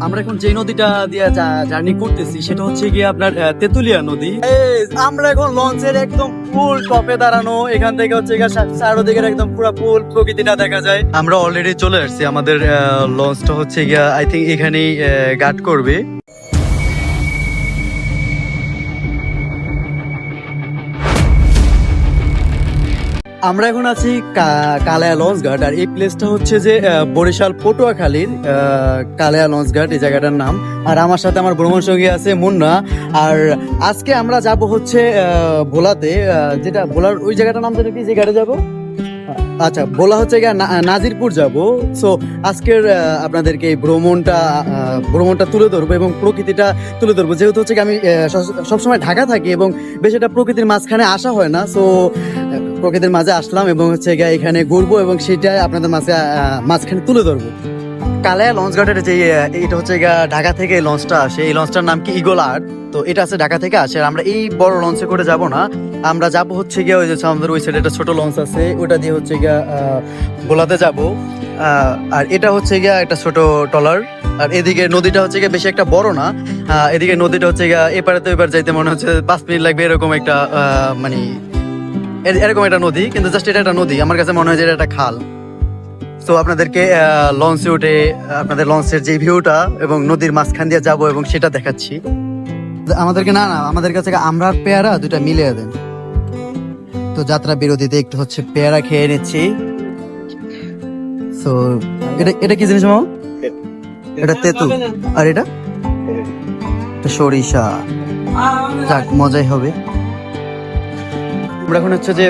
আমরা এখন যে নদীটা দিয়ে জার্নি করতেছি সেটা হচ্ছে গিয়ে আপনার তেতুলিয়া নদী। আমরা এখন লঞ্চের একদম ফুল টপে দাঁড়ানো, এখান থেকে হচ্ছে গিয়ে চারদিকের একদম পুরো ফুল প্রকৃতিটা দেখা যায়। আমরা অলরেডি চলে আসছি, আমাদের লঞ্চটা হচ্ছে গিয়া আই থিঙ্ক এখানেই গার্ড করবে। আমরা এখন আছি কালায়া লঞ্চ ঘাট, আর এই প্লেসটা হচ্ছে যে বরিশাল পটুয়াখালীর কালায়া লঞ্চ ঘাট, এই জায়গাটার নাম। আর আমার সাথে আমার ভ্রমণ সঙ্গী আছে মুন্না। আর আজকে আমরা যাব হচ্ছে ভোলাতে, যেটা ভোলার ওই জায়গাটার নাম যেটা কি, যে ঘাটে যাবো, আচ্ছা ভোলা হচ্ছে গিয়ে নাজিরপুর যাব। সো আজকের আপনাদেরকে এই ভ্রমণটা তুলে ধরবো এবং প্রকৃতিটা তুলে ধরবো, যেহেতু হচ্ছে আমি সবসময় ঢাকা থাকি এবং বেশ এটা প্রকৃতির মাঝখানে আসা হয় না। সো প্রকৃতির মাঝে আসলাম এবং হচ্ছে গিয়ে এখানে ঘুরবো এবং সেটা আপনাদের মাঝখানে তুলে ধরবো। কালায়া লঞ্চ ঘাটের যে এটা হচ্ছে গিয়ে ঢাকা থেকে এই লঞ্চটা আসে, এই লঞ্চটার নাম কি ইগল আর্ট। তো এটা আছে ঢাকা থেকে আসে। আর আমরা এই বড় লঞ্চে করে যাব না, আমরা যাব হচ্ছে গিয়ে ওই যে আমাদের ওই সাইডে একটা ছোট লঞ্চ আছে, ওটা দিয়ে হচ্ছে গিয়ে ভোলাতে যাব। আর এটা হচ্ছে গিয়ে একটা ছোট ট্রলার। আর এদিকে নদীটা হচ্ছে গিয়ে বেশি একটা বড় না, এদিকে নদীটা হচ্ছে গিয়ে এপারে তো এবার যাইতে মনে হচ্ছে 5 মিনিট লাগবে, এরকম একটা মানে এরকম একটা নদী, কিন্তু জাস্ট এটা একটা নদী, আমার কাছে মনে হয় যে এটা একটা খাল। তো আপনাদেরকে লঞ্চে উঠে আপনাদের লঞ্চের যে ভিউটা এবং নদীর মাঝখান দিয়ে যাবো এবং সেটা দেখাচ্ছি। আমাদেরকে আমাদের কাছে আমরা পেয়ারা দুটা মিলিয়ে দেন। তো যাত্রা বিরতিতে একটু হচ্ছে পেয়ারা খেয়ে নিচ্ছি। তো এটা কি জিনিস মামা? এটা তেঁতুল, আর এটা সরিষা। যাক, মজাই হবে। আমরা এখন হচ্ছে যে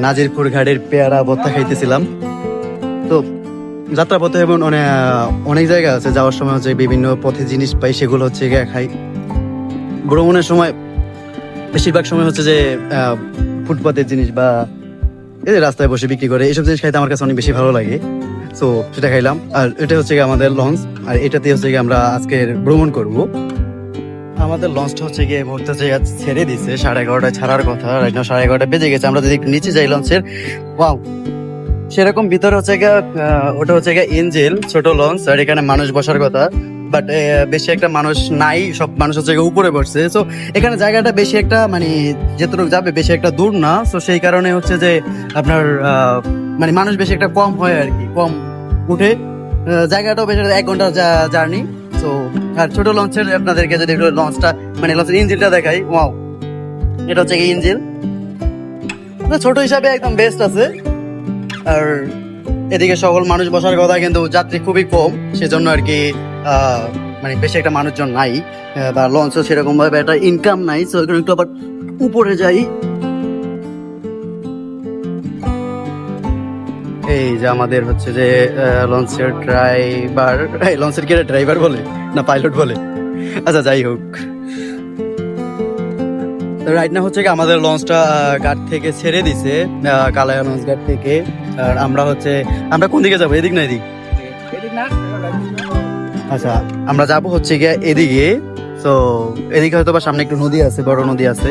নাজিরপুর ঘাটের পেয়ারা ভর্তা খাইতেছিলাম। তো যাত্রা পথে এবং অনেক জায়গা আছে, যাওয়ার সময় হচ্ছে বিভিন্ন পথে জিনিস পাই, সেগুলো হচ্ছে গিয়ে খাই। ভ্রমণের সময় বেশিরভাগ সময় হচ্ছে যে ফুটপাতের জিনিস বা এই যে রাস্তায় বসে বিক্রি করে এইসব জিনিস খাইতে আমার কাছে অনেক বেশি ভালো লাগে। তো সেটা খাইলাম। আর এটা হচ্ছে গিয়ে আমাদের লঞ্চ, আর এটাতে হচ্ছে গিয়ে আমরা আজকে ভ্রমণ করব। আমাদের লঞ্চটা হচ্ছে গিয়ে মুহূর্তে ছেড়ে দিছে, 11:30টায় ছাড়ার কথা, রাইট নাও 11:30 বেজে গেছে। আমরা যদি একটু নিচে যাই লঞ্চের, ওয়াও, সেরকম ভিতরে হচ্ছে গিয়ে ওটা হচ্ছে গিয়ে এঞ্জেল ছোট লঞ্চ, আর এখানে মানুষ বসার কথা, বাট বেশি একটা মানুষ নাই, সব মানুষ হচ্ছে গিয়ে উপরে বসছে। সো এখানে জায়গাটা বেশি একটা মানে যেটুকু যাবে বেশি একটা দূর না, সো সেই কারণে হচ্ছে যে আপনার মানে মানুষ বেশি একটা কম হয় আর কি, কম উঠে। জায়গাটাও বেশি 1 ঘন্টার জার্নি। তো আর ছোট লঞ্চের আপনাদেরকে যদি লঞ্চটা মানে লঞ্চের ইঞ্জিনটা দেখাই, ওয়াও, এটা হচ্ছে ইঞ্জিন ছোট হিসাবে একদম বেস্ট আছে। আর এদিকে সকল মানুষ বসার কথা, কিন্তু যাত্রী খুবই কম, সেজন্য আর কি মানে বেশি একটা মানুষজন নাই, বা লঞ্চও সেরকম ভাবে একটা ইনকাম নাই। সো এখানে একটু আবার উপরে যাই। এই যে আমাদের হচ্ছে যে লঞ্চের ড্রাইভার, লঞ্চের কি ড্রাইভার বলে না পাইলট বলে, আচ্ছা যাই হোক। রাইট না হচ্ছে কি আমাদের লঞ্চটা ঘাট থেকে ছেড়ে দিছে, কালায়া লঞ্চ ঘাট থেকে। আর আমরা কোন দিকে যাবো, এদিক না এদিক? আচ্ছা, আমরা যাব হচ্ছে গিয়ে এদিকে। তো এদিকে হয়তো বা সামনে একটু নদী আছে, বড় নদী আছে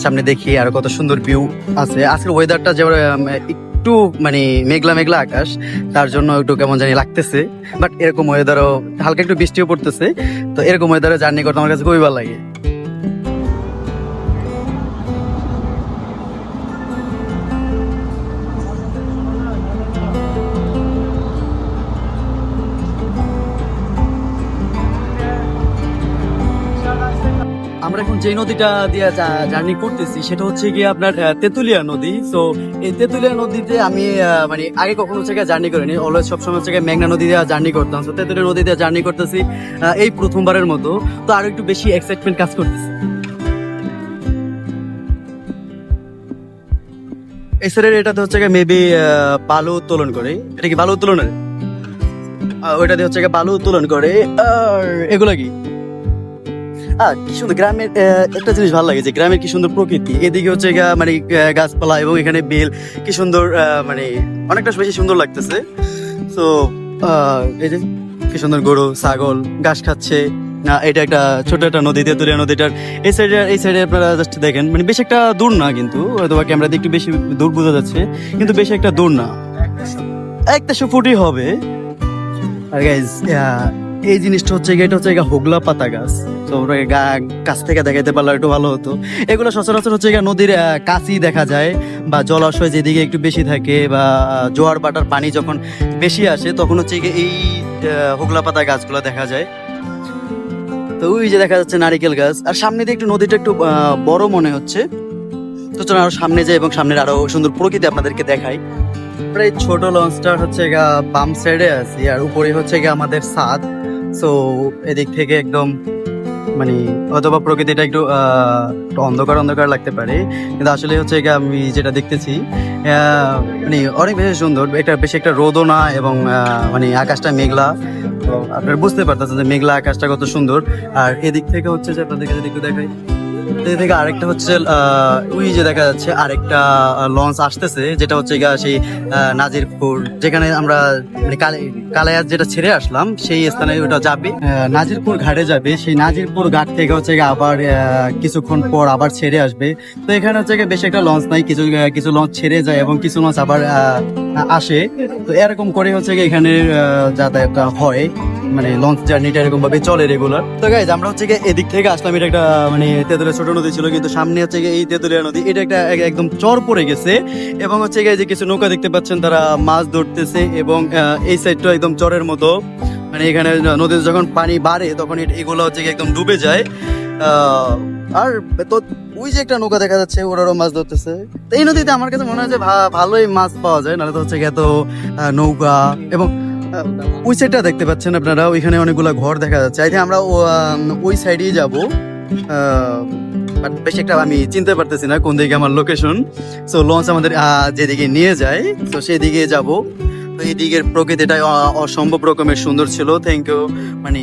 সামনে, দেখি আর কত সুন্দর ভিউ আছে। আজকের ওয়েদারটা যে একটু মানে মেঘলা মেঘলা আকাশ, তার জন্য একটু কেমন জানি লাগতেছে। বাট এরকম ওয়েদারও হালকা একটু বৃষ্টিও পড়তেছে, তো এরকম ওয়েদারে জার্নি করতে আমার কাছে খুবই ভালো লাগে। আমরা এখন যে নদীটা দিয়ে জার্নি করতেছি সেটা হচ্ছে গিয়ে আপনার তেতুলিয়া নদী। তো এই তেতুলিয়া নদীতে আমি মানে আগে কখনো হচ্ছে গিয়ে জার্নি করিনি, অলওয়েজ সবসময় হচ্ছে গিয়ে মেঘনা নদী দিয়ে জার্নি করতাম। তো তেতুলিয়া নদী দিয়ে জার্নি করতেছি এই প্রথমবারের মতো, তো আরো একটু বেশি এক্সাইটমেন্ট কাজ করতেছে। এই সাইডের এটাতে হচ্ছে গিয়ে মেবি বালু উত্তোলন করে, এটা কি বালু উত্তোলনের? ওইটাতে হচ্ছে গিয়ে বালু উত্তোলন করে। আর এগুলা কি কি সুন্দর গ্রামের একটা জিনিস ভালো লাগে, যে গ্রামের কি সুন্দর প্রকৃতি। এদিকে হচ্ছে মানে গাছপালা এবং এখানে বিল, কি সুন্দর মানে অনেকটা বেশি সুন্দর লাগতেছে। তো এই যে কি সুন্দর গরু ছাগল ঘাস খাচ্ছে। এটা একটা ছোট একটা নদী, তেতুলিয়া নদীটার এই সাইডে আপনারা জাস্ট দেখেন, মানে বেশি একটা দূর না, কিন্তু হয়তো ক্যামেরা দিয়ে একটু বেশি দূর বোঝা যাচ্ছে, কিন্তু বেশি একটা দূর না, 100 ফুটই হবে। আর গাইজ এই জিনিসটা হচ্ছে গিয়ে, এটা হচ্ছে গিয়ে হোগলা পাতা গাছ। তো ওরা কাছ থেকে দেখাইতে পারলে একটু ভালো হতো। এগুলো সচরাচর হচ্ছে গিয়ে নদীর কাছেই দেখা যায়, বা জলাশয় যেদিকে একটু বেশি থাকে, বা জোয়ার বাটার পানি যখন বেশি আসে তখন হচ্ছে গিয়ে এই হোগলা পাতা গাছগুলো দেখা যায়। তো ওই যে দেখা যাচ্ছে নারিকেল গাছ, আর সামনে দিয়ে একটু নদীটা একটু বড় মনে হচ্ছে। তো চলো আরো সামনে যাই এবং সামনের আরো সুন্দর প্রকৃতি আপনাদেরকে দেখাই। আমরা এই ছোট লঞ্চটা হচ্ছে গা বাম সাইডে আছি, আর উপরে হচ্ছে গিয়ে আমাদের ছাদ। সো এদিক থেকে একদম মানে অথবা প্রকৃতিটা একটু একটু অন্ধকার অন্ধকার লাগতে পারে, কিন্তু আসলে হচ্ছে গিয়ে আমি যেটা দেখতেছি মানে অনেক বেশি সুন্দর। এটা বেশি একটা রোদও না, এবং মানে আকাশটা মেঘলা। তো আপনারা বুঝতে পারতেছেন যে মেঘলা আকাশটা কত সুন্দর। আর এদিক থেকে হচ্ছে যে আপনাদেরকে যদি একটু দেখাই, এদিক থেকে আরেকটা হচ্ছে ওই যে দেখা যাচ্ছে আরেকটা লঞ্চ আসতেছে, যেটা হচ্ছে গিয়া সেই নাজিরপুর, যেখানে আমরা মানে কালায়াত যেটা ছেড়ে আসলাম সেই স্থানে ওটা যাবে, নাজিরপুর ঘাটে যাবে। সেই নাজিরপুর ঘাট থেকে হচ্ছে গিয়ে আবার কিছুক্ষণ পর আবার ছেড়ে আসবে। তো এখানে হচ্ছে গিয়ে বেশি একটা লঞ্চ নাই, কিছু কিছু লঞ্চ ছেড়ে যায় এবং কিছু লঞ্চ আবার আসে। তো এরকম করে হচ্ছে গিয়ে এখানে যাতায়াতটা হয়, মানে লঞ্চ জার্নিটা এরকম ভাবে চলে রেগুলার। তো গাইজ আমরা হচ্ছে গিয়ে এদিক থেকে আসলাম, এটা একটা মানে তেঁতুলিয়া ছোট নদী ছিল, কিন্তু সামনে হচ্ছে গিয়ে এই তেঁতুলিয়া নদী, এটা একটা একদম চর পড়ে গেছে। এবং হচ্ছে গিয়ে যে কিছু নৌকা দেখতে পাচ্ছেন, তারা মাছ ধরতেছে, এবং এই সাইডটা একদম চরের মতো। মানে এখানে নদীতে যখন পানি বাড়ে তখন এগুলো হচ্ছে গিয়ে একদম ডুবে যায়। আর তো ওই যে একটা নৌকা দেখা যাচ্ছে, ওরাও মাছ ধরতেছে। তো এই নদীতে আমার কাছে মনে হয় যে ভালোই মাছ পাওয়া যায়, নাহলে তো হচ্ছে গিয়ে এত নৌকা। এবং ওই সাইডটা দেখতে পাচ্ছেন আপনারা, ওইখানে অনেকগুলো ঘর দেখা যাচ্ছে। আই থিঙ্ক আমরা ওই সাইডেই যাবো, বাট বেশি একটা আমি চিনতে পারতেছি না কোন দিকে আমার লোকেশন। সো লঞ্চ আমাদের যেদিকে নিয়ে যায়, তো সেদিকে যাব। তো এই দিকের প্রকৃতিটা অসম্ভব রকমের সুন্দর ছিল। থ্যাংক ইউ, মানে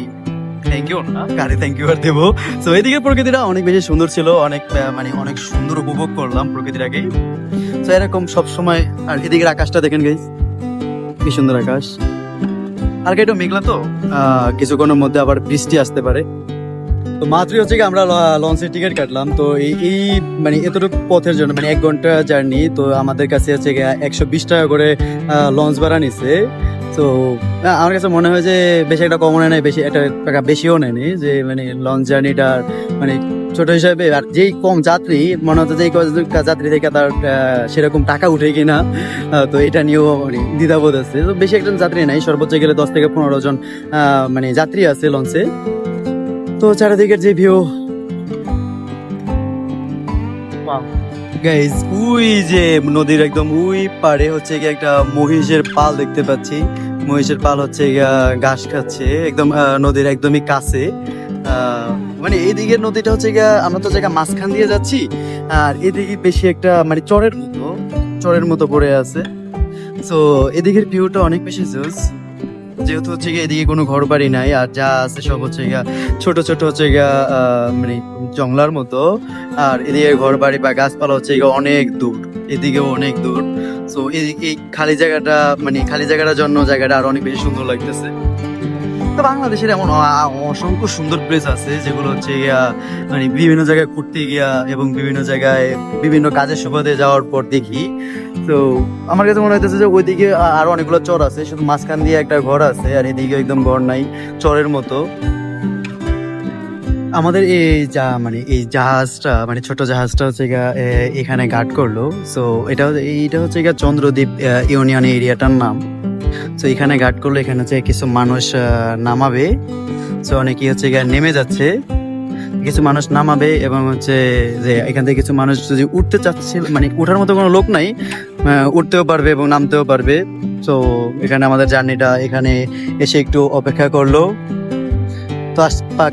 থ্যাংক ইউ না, কারে থ্যাংক ইউ আর দেবো। তো এইদিকে প্রকৃতিটা অনেক বেশি সুন্দর ছিল, অনেক মানে অনেক সুন্দর উপভোগ করলাম প্রকৃতিটাকে। তো এরকম সবসময়। আর এদিকের আকাশটা দেখেন গাইস, কি সুন্দর আকাশ। আর একটু মেঘলা, তো কিছুক্ষণের মধ্যে আবার বৃষ্টি আসতে পারে। তো মাত্রই হচ্ছে কি আমরা লঞ্চের টিকিট কাটলাম। তো এই মানে এতটুকু পথের জন্য মানে 1 ঘন্টা জার্নি, তো আমাদের কাছে হচ্ছে 120 টাকা করে লঞ্চ ভাড়া নিছে। তো আমার কাছে মনে হয় যে বেশি একটা কমও নেয়, বেশি একটা টাকা বেশিও নেয়নি, যে মানে লঞ্চ জার্নিটা মানে ছোট হিসাবে। আর যেই কম যাত্রী, মনে হচ্ছে যে যাত্রী থেকে তার সেরকম টাকা উঠে কিনা। তো এটা নিয়েও মানে দ্বিধাবোধ আছে। তো বেশি একজন যাত্রী নাই, সর্বোচ্চ গেলে 10 থেকে 15 জন মানে যাত্রী আছে লঞ্চে। তো চারিদিকের যে ভিউ, গাইজ ওই যে নদীর একদম ওই পারে হচ্ছে গিয়ে একটা মহিষের পাল দেখতে পাচ্ছি। মহিষের পাল হচ্ছে ঘাস খাচ্ছে একদম নদীর একদমই কাছে। মানে এইদিকের নদীটা হচ্ছে গিয়া, আমরা তো জায়গা মাঝখান দিয়ে যাচ্ছি, আর এদিকে বেশি একটা মানে চরের মতো পড়ে আছে। তো এদিকের ভিউটা অনেক বেশি জোস, যেহেতু হচ্ছে গিয়ে এদিকে কোনো ঘর বাড়ি নাই, আর যা আছে সব হচ্ছে গিয়া ছোট ছোট হচ্ছে গিয়া মানে জংলার মতো। আর এদিকে ঘর বাড়ি বা গাছপালা হচ্ছে গিয়ে অনেক দূর, এদিকেও অনেক দূর। তো এই খালি জায়গাটা, মানে খালি জায়গাটার জন্য জায়গাটা আর অনেক বেশি সুন্দর লাগতেছে। তো বাংলাদেশের এমন অসংখ্য সুন্দর প্লেস আছে, যেগুলো হচ্ছে গিয়া মানে বিভিন্ন জায়গায় ঘুরতে গিয়া এবং বিভিন্ন জায়গায় বিভিন্ন কাজের সুবাদে যাওয়ার পর দেখি। তো আমার কাছে মনে হইতেছে যে ওইদিকে আরো অনেকগুলো চর আছে, শুধু মাঝখান দিয়ে একটা ঘর আছে, আর এদিকে একদম ঘর নাই, চরের মতো। আমাদের মানে এই জাহাজটা, মানে ছোট জাহাজটা হচ্ছে এখানে ঘাট করলো। সো এইটা হচ্ছে চন্দ্রদ্বীপ ইউনিয়ন এরিয়াটার নাম। তো এখানে ঘাট করলো, এখানে হচ্ছে কিছু মানুষ নামাবে। তো অনেকেই হচ্ছে নেমে যাচ্ছে, কিছু মানুষ নামাবে, এবং হচ্ছে যে এখান থেকে কিছু মানুষ যদি উঠতে চাচ্ছে, মানে উঠার মতো কোনো লোক নাই, উঠতেও পারবে এবং নামতেও পারবে। তো এখানে আমাদের জার্নিটা এখানে এসে একটু অপেক্ষা করলো। তো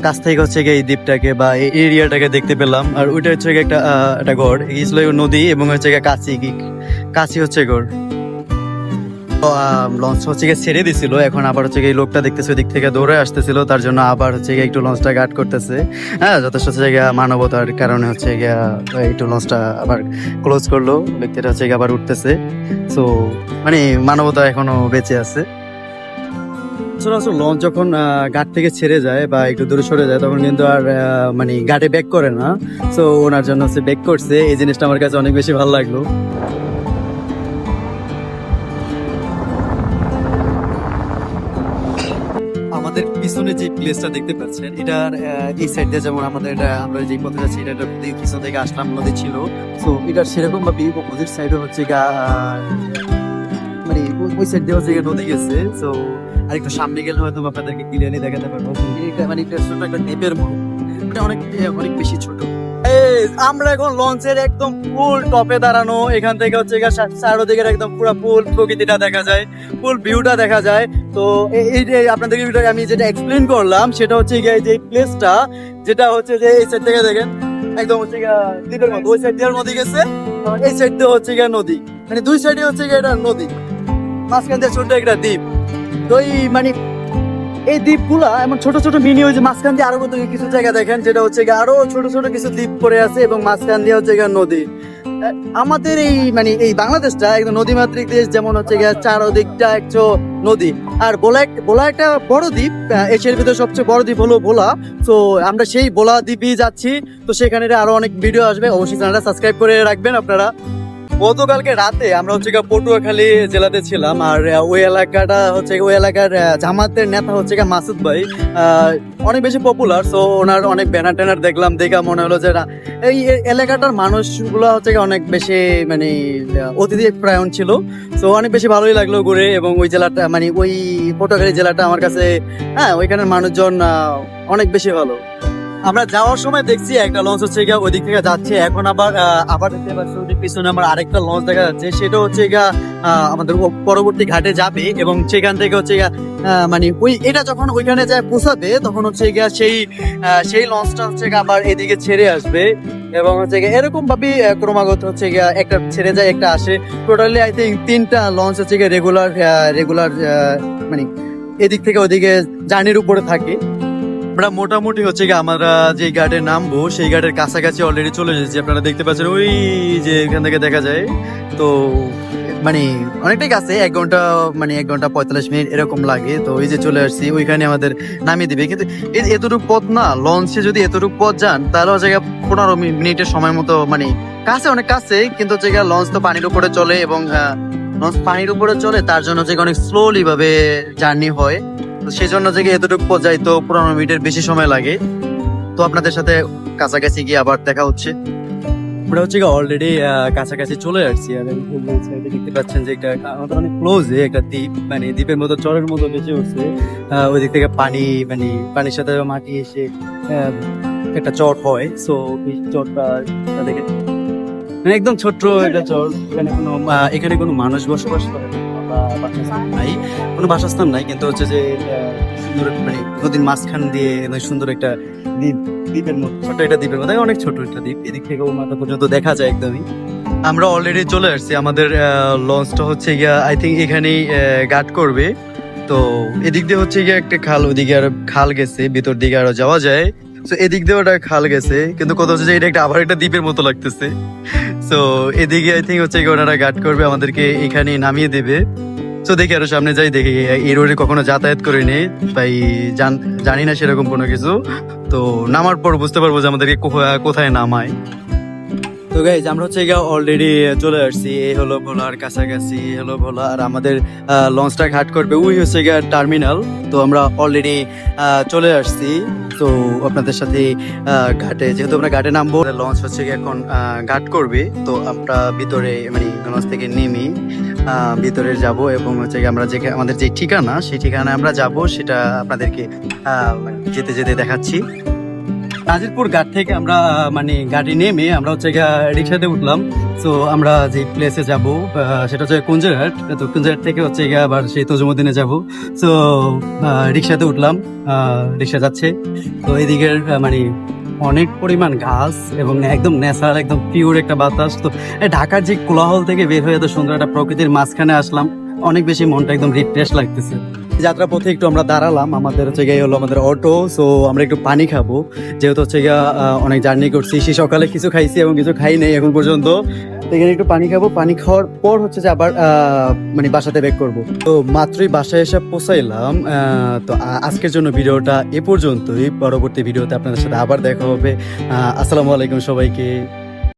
কাছ থেকে হচ্ছে এই দ্বীপটাকে বা এই এরিয়াটাকে দেখতে পেলাম। আর ওইটা হচ্ছে একটা ঘর, এই ছিল নদী, এবং হচ্ছে কাছি হচ্ছে ঘর। লঞ্চ হচ্ছে ছেড়ে দিছিল, এখন আবার হচ্ছে এই লোকটা দেখতেছে ওই দিক থেকে দৌড়ে আসতেছিল, তার জন্য আবার হচ্ছে একটু লঞ্চটা গার্ড করতেছে। হ্যাঁ, যথেষ্ট হচ্ছে মানবতার কারণে হচ্ছে একটু লঞ্চটা আবার ক্লোজ করলো, ব্যক্তিটা হচ্ছে আবার উঠতেছে। সো মানে মানবতা এখনো বেঁচে আছে। সচরাচর লঞ্চ যখন ঘাট থেকে ছেড়ে যায় বা একটু দূরে সরে যায়, তখন কিন্তু আর মানে ঘাটে ব্যাক করে না। সো ওনার জন্য হচ্ছে ব্যাক করছে, এই জিনিসটা আমার কাছে অনেক বেশি ভালো লাগলো। আমাদের পিছনে পিছনে যে প্লেসটা দেখতে পাচ্ছেন এটার এই সাইড দিয়ে যেমন আমাদের এটা আমরা যে পথে যাচ্ছি এটা পিছন থেকে আসলাম নদী ছিল, তো এটার সেরকম ভাবে অপোজিট সাইডে হচ্ছে মানে ওই সাইড দিয়ে হচ্ছে নদী গেছে। তো আর একটু সামনে গেলে হয়তো আপনাদেরকে ক্লিয়ারলি দেখাতে পারবো। মানে এটা ছোট একটা দ্বীপের মতো, এটা অনেক অনেক বেশি ছোট। আমরা এখন লঞ্চের একদম ফুল টপে দাঁড়ানো, এখান থেকে হচ্ছে চারদিকের একদম পুরো ফুল প্রকৃতিটা দেখা যায়, ফুল ভিউটা দেখা যায়। তো এই যে আপনাদেরকে আমি যেটা এক্সপ্লেন করলাম সেটা হচ্ছে যে প্লেসটা যেটা হচ্ছে যে এই সাইড থেকে দেখেন একদম হচ্ছে দ্বীপের মতো, ওই সাইড দিয়ে নদী গেছে, এই সাইড দিয়ে হচ্ছে নদী, মানে দুই সাইডে হচ্ছে এটা নদী, মাঝখান দিয়ে ছোট একটা দ্বীপ। তো এই মানে এই দ্বীপগুলা এমন ছোট ছোট মিনি, ওই যে মাঝখান দিয়ে আরো কিছু জায়গা দেখেন যেটা হচ্ছে আরো ছোট ছোট কিছু দ্বীপ করে আছে এবং মাঝখান দিয়ে হচ্ছে নদী। আমাদের এই মানে এই বাংলাদেশটা একদম নদীমাতৃক দেশ, যেমন হচ্ছে চারদিকটা একটু নদী। আর বোলা একটা বড় দ্বীপ, এশিয়ার ভিতরে সবচেয়ে বড় দ্বীপ হলো বোলা। তো আমরা সেই বোলা দ্বীপই যাচ্ছি, তো সেখানে আরো অনেক ভিডিও আসবে, অবশ্যই চ্যানেলটা সাবস্ক্রাইব করে রাখবেন আপনারা। গতকালকে রাতে আমরা হচ্ছে পটুয়াখালী জেলাতে ছিলাম, আর ওই এলাকাটা হচ্ছে ওই এলাকার জামাতের নেতা হচ্ছে মাসুদ ভাই, অনেক বেশি পপুলার। সো ওনার অনেক ব্যানার ট্যানার দেখলাম, দেখা মনে হলো যে না এই এলাকাটার মানুষগুলো হচ্ছে অনেক বেশি মানে অতিথি প্রায়ণ ছিল। সো অনেক বেশি ভালোই লাগলো ঘুরে, এবং ওই জেলাটা মানে ওই পটুয়াখালী জেলাটা আমার কাছে, হ্যাঁ ওইখানের মানুষজন অনেক বেশি ভালো। আমরা যাওয়ার সময় দেখছি একটা লঞ্চ হচ্ছে ওই দিক থেকে যাচ্ছে, এখন আবার দেখতে পাচ্ছি পিছনে আমার আরেকটা লঞ্চ দেখা যাচ্ছে, সেটা হচ্ছে আমাদের পরবর্তী ঘাটে যাবে, এবং সেখান থেকে হচ্ছে মানে ওই এটা যখন ওইখানে যায় পৌঁছাবে তখন হচ্ছে সেই লঞ্চটা হচ্ছে আবার এদিকে ছেড়ে আসবে, এবং হচ্ছে এরকম ভাবে ক্রমাগত হচ্ছে একটা ছেড়ে যায় একটা আসে। টোটালি আই থিঙ্ক 3টা লঞ্চ হচ্ছে রেগুলার মানে এদিক থেকে ওইদিকে জার্নির উপরে থাকে। আমরা মোটামুটি হচ্ছে আমরা যে ঘাটে নামবো সেই ঘাটের কাছাকাছি অলরেডি চলে এসেছি, আপনারা দেখতে পাচ্ছেন ওই যে এখান থেকে দেখা যায়। তো মানে অনেকটাই কাছে, 1 ঘন্টা মানে 1 ঘন্টা 45 মিনিট এরকম লাগে। তো ওই যে চলে আসছি, ওইখানে আমাদের নামিয়ে দিবে। কিন্তু এতটুকু পথ না, লঞ্চে যদি এতটুকু পথ যান তাহলে হচ্ছে 15 মিনিটের সময় মতো, মানে কাছে অনেক কাছে, কিন্তু হচ্ছে লঞ্চ তো পানির উপরে চলে, এবং লঞ্চ পানির উপরে চলে তার জন্য হচ্ছে অনেক স্লোলি ভাবে জার্নি হয়। তো সেই জন্য থেকে এতটুকু পথ যাই তো 15 মিনিটের বেশি সময় লাগে। তো আপনাদের সাথে কাছাকাছি গিয়ে আবার দেখা হচ্ছে। আমরা হচ্ছে অলরেডি কাছাকাছি চলে আসছি, আর দেখতে পাচ্ছেন যে একটা আমাদের অনেক ক্লোজ একটা দ্বীপ, মানে দ্বীপের মতো চরের মতো বেঁচে উঠছে। ওই দিক থেকে পানি, মানে পানির সাথে মাটি এসে একটা চর হয়। সো এই চরটা দেখে মানে একদম ছোট্ট একটা চর, এখানে কোনো মানুষ বসবাস করে না, নাই কোনো বাসস্থান নাই, কিন্তু হচ্ছে যে সুন্দর মানে নদীর মাঝখান দিয়ে সুন্দর একটা দ্বীপের মতো, ছোট একটা দ্বীপের মতো, অনেক ছোট একটা দ্বীপ, এদিক থেকে ও মাথা পর্যন্ত দেখা যায় একদমই। আমরা অলরেডি চলে আসছি, আমাদের লঞ্চটা হচ্ছে আই থিঙ্ক এখানেই ঘাট করবে। তো এদিক দিয়ে হচ্ছে একটা খাল, ওইদিকে আর খাল গেছে, ভিতর দিকে আরো যাওয়া যায়। তো এদিক দিয়ে ওটা খাল গেছে, কিন্তু কথা হচ্ছে যে এটা একটা আবার একটা দ্বীপের মতো লাগতেছে। তো এদিকে আই থিঙ্ক হচ্ছে ওনারা গার্ড করবে, আমাদেরকে এখানে নামিয়ে দেবে। তো দেখি আরো সামনে যাই, দেখি এই রোডে কখনো যাতায়াত করিনি, তাই জানি না সেরকম কোনো কিছু। তো নামার পর বুঝতে পারবো যে আমাদেরকে কোথায় নামায়। তো গাইজ আমরা হচ্ছে অলরেডি চলে আসছি, এই হলো ভোলার কাছাকাছি, হলো ভোলা, আর আমাদের লঞ্চটা ঘাট করবে ওই হচ্ছে টার্মিনাল। তো আমরা অলরেডি চলে আসছি। তো আপনাদের সাথে ঘাটে, যেহেতু আমরা ঘাটে নামবো, লঞ্চ হচ্ছে এখন ঘাট করবে। তো আমরা ভিতরে মানে লঞ্চ থেকে নেমে ভিতরে যাব, এবং হচ্ছে আমরা যে আমাদের যে ঠিকানা সেই ঠিকানায় আমরা যাব, সেটা আপনাদেরকে যেতে যেতে দেখাচ্ছি। নাজিরপুর ঘাট থেকে আমরা মানে গাড়ি নেমে আমরা হচ্ছে রিক্সাতে উঠলাম। তো আমরা যে প্লেসে যাব সেটা হচ্ছে কুঞ্জরহাট। তো কুঞ্জরহাট থেকে হচ্ছে আবার সেই তজুমুদ্দিনে যাব। তো রিক্সাতে উঠলাম, রিক্সা যাচ্ছে। তো এদিকের মানে অনেক পরিমাণ ঘাস এবং একদম ন্যাচারাল, একদম পিওর একটা বাতাস। তো ঢাকার যে কোলাহল থেকে বের হয়ে এত সুন্দর একটা প্রকৃতির মাঝখানে আসলাম, অনেক বেশি মনটা একদম রিফ্রেশ লাগতেছে। যাত্রা পথে একটু আমরা দাঁড়ালাম, আমাদের হচ্ছে হলো আমাদের অটো। সো আমরা একটু পানি খাবো, যেহেতু হচ্ছে অনেক জার্নি করছি, সেই সকালে কিছু খাইছি এবং কিছু খাই নাই এখন পর্যন্ত। এখানে একটু পানি খাবো, পানি খাওয়ার পর হচ্ছে যে আবার মানে বাসাতে ব্যাক করবো। তো মাত্রই বাসায় এসে পৌঁছাইলাম। তো আজকের জন্য ভিডিওটা এ পর্যন্তই, পরবর্তী ভিডিওতে আপনাদের সাথে আবার দেখা হবে। আসসালামু আলাইকুম সবাইকে।